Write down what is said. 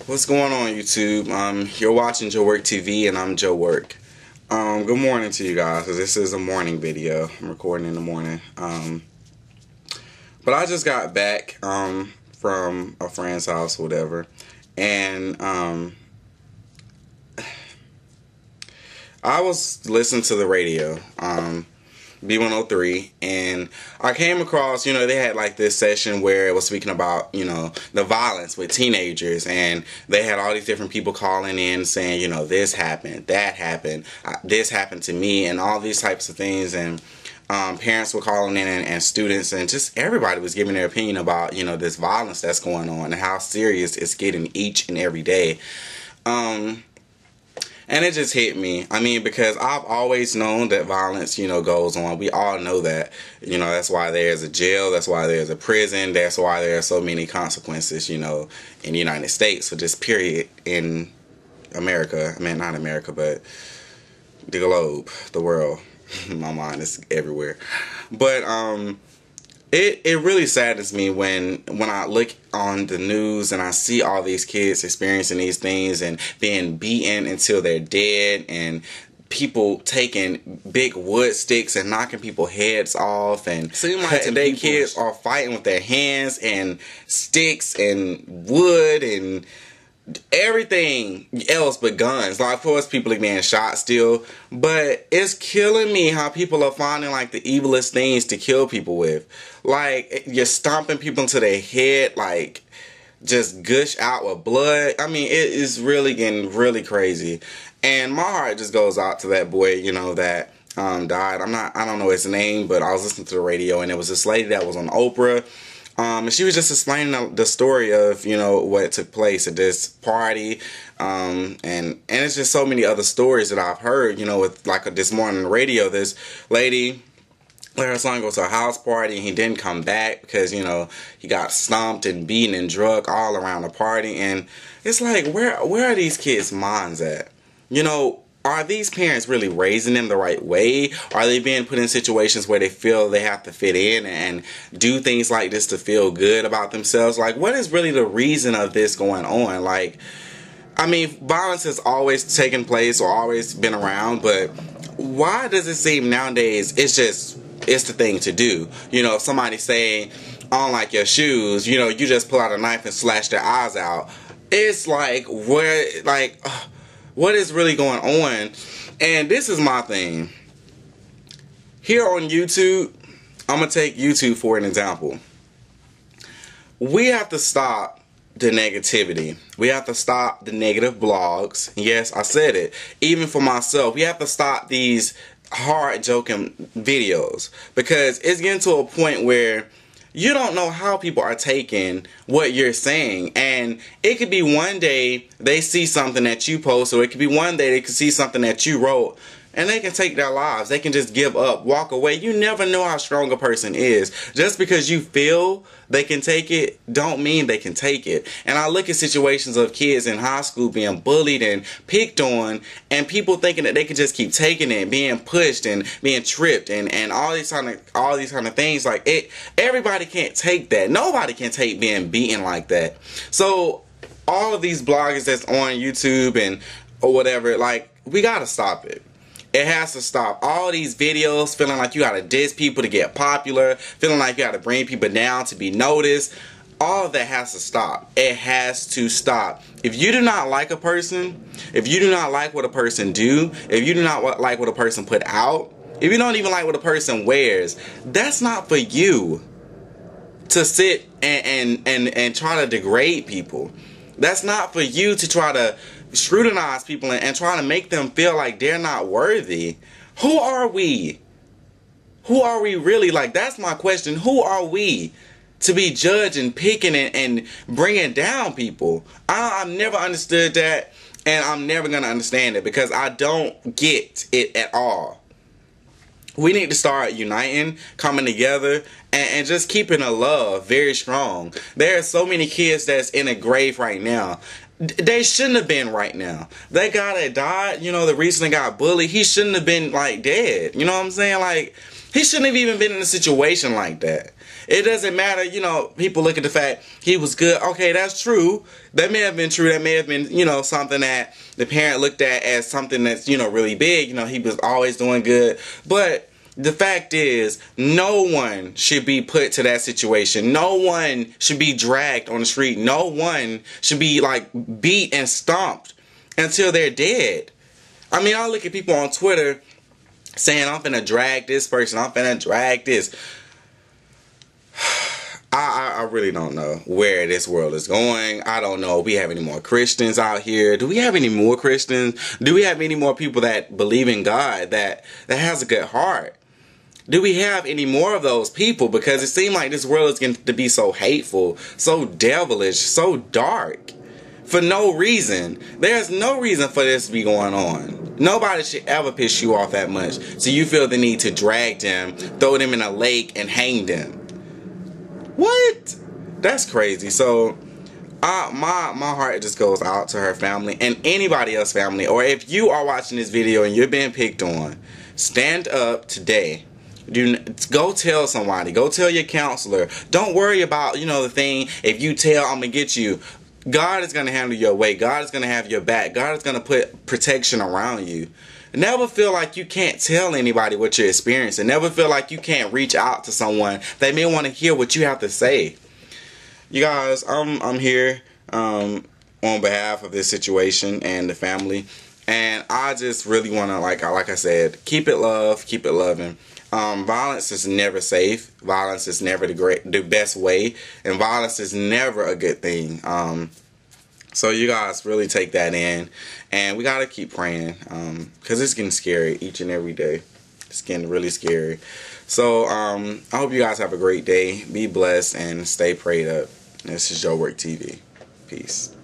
What's going on, YouTube? You're watching JoWork TV, and I'm JoWork. Good morning to you guys. This is a morning video. I'm recording in the morning. But I just got back from a friend's house, or whatever, and I was listening to the radio, B103, and I came across, they had like this session where it was speaking about, the violence with teenagers, and they had all these different people calling in saying, this happened, that happened, this happened to me, and all these types of things, and parents were calling in, and students, and just everybody was giving their opinion about, this violence that's going on and how serious it's getting each and every day. And it just hit me. I mean, because I've always known that violence, goes on. We all know that. That's why there's a jail. That's why there's a prison. That's why there are so many consequences, in the United States. So just period in America. I mean, not America, but the globe, the world. My mind is everywhere. But, It really saddens me when I look on the news and I see all these kids experiencing these things and being beaten until they're dead, and people taking big wood sticks and knocking people's heads off, and their kids are fighting with their hands and sticks and wood and everything else but guns. Like, of course, people are being shot still, but it's killing me how people are finding like the evilest things to kill people with. Like, you're stomping people into their head, like just gush out with blood. I mean, it is really getting really crazy, and my heart just goes out to that boy, that died. I don't know his name, but I was listening to the radio, and it was this lady that was on Oprah. And she was just explaining the story of, what took place at this party. And it's just so many other stories that I've heard, with like this morning on the radio, this lady let her son go to a house party, and he didn't come back because, he got stomped and beaten and drugged all around the party. And it's like, where are these kids' minds at? Are these parents really raising them the right way? Are they being put in situations where they feel they have to fit in and do things like this to feel good about themselves? Like, what is really the reason of this going on? Like, I mean, violence has always taken place or always been around, but why does it seem nowadays it's the thing to do? If somebody's saying, I don't like your shoes, you just pull out a knife and slash their eyes out. It's like, what is really going on? And this is my thing. Here on YouTube, I'm going to take YouTube for an example. We have to stop the negativity. We have to stop the negative blogs. Yes, I said it. Even for myself, we have to stop these hard joking videos, because it's getting to a point where you don't know how people are taking what you're saying. And it could be one day they see something that you post, or it could be one day they could see something that you wrote, and they can take their lives. They can just give up, walk away. You never know how strong a person is. Just because you feel they can take it, don't mean they can take it. And I look at situations of kids in high school being bullied and picked on, and people thinking that they can just keep taking it, being pushed and being tripped and all these kind of things. Like, everybody can't take that. Nobody can take being beaten like that. So all of these bloggers that's on YouTube or whatever, like, we gotta stop it. It has to stop. All these videos feeling like you gotta diss people to get popular, feeling like you gotta bring people down to be noticed. All of that has to stop. It has to stop. If you do not like a person, if you do not like what a person do, if you do not like what a person put out, if you don't even like what a person wears, that's not for you to sit and try to degrade people. That's not for you to try to scrutinize people and try to make them feel like they're not worthy. Who are we? Who are we really? Like, that's my question. Who are we to be judging, picking, and bringing down people? I've never understood that, and I'm never going to understand it, because I don't get it at all. We need to start uniting, coming together, and just keeping a love very strong. There are so many kids that's in a grave right now. They shouldn't have been right now. That guy that died, the recently got bullied, he shouldn't have been, like, dead. You know what I'm saying? Like, he shouldn't have even been in a situation like that. It doesn't matter, you know, people look at the fact he was good. Okay, that's true. That may have been true. That may have been, you know, something that the parent looked at as something that's, you know, really big. You know, he was always doing good. But the fact is, no one should be put to that situation. No one should be dragged on the street. No one should be, like, beat and stomped until they're dead. I mean, I look at people on Twitter saying, I'm finna drag this person. I'm finna drag this. I really don't know where this world is going. I don't know if we have any more Christians out here. Do we have any more Christians? Do we have any more people that believe in God, that has a good heart? Do we have any more of those people? Because it seems like this world is getting to be so hateful, so devilish, so dark, for no reason. There's no reason for this to be going on. Nobody should ever piss you off that much so you feel the need to drag them, throw them in a lake, and hang them. What? That's crazy. So my heart just goes out to her family and anybody else's family. Or if you are watching this video and you're being picked on, stand up today. Go tell somebody. Go tell your counselor. Don't worry about, you know, the thing. If you tell, I'm going to get you. God is going to handle your way. God is going to have your back. God is going to put protection around you. Never feel like you can't tell anybody what you're experiencing. Never feel like you can't reach out to someone. They may want to hear what you have to say. You guys, I'm here on behalf of this situation and the family. And I just really want to, like I said, keep it love, keep it loving. Violence is never safe. Violence is never the best way. And violence is never a good thing. So you guys really take that in. And we got to keep praying. Because it's getting scary each and every day. It's getting really scary. So I hope you guys have a great day. Be blessed and stay prayed up. This is JoWork TV. Peace.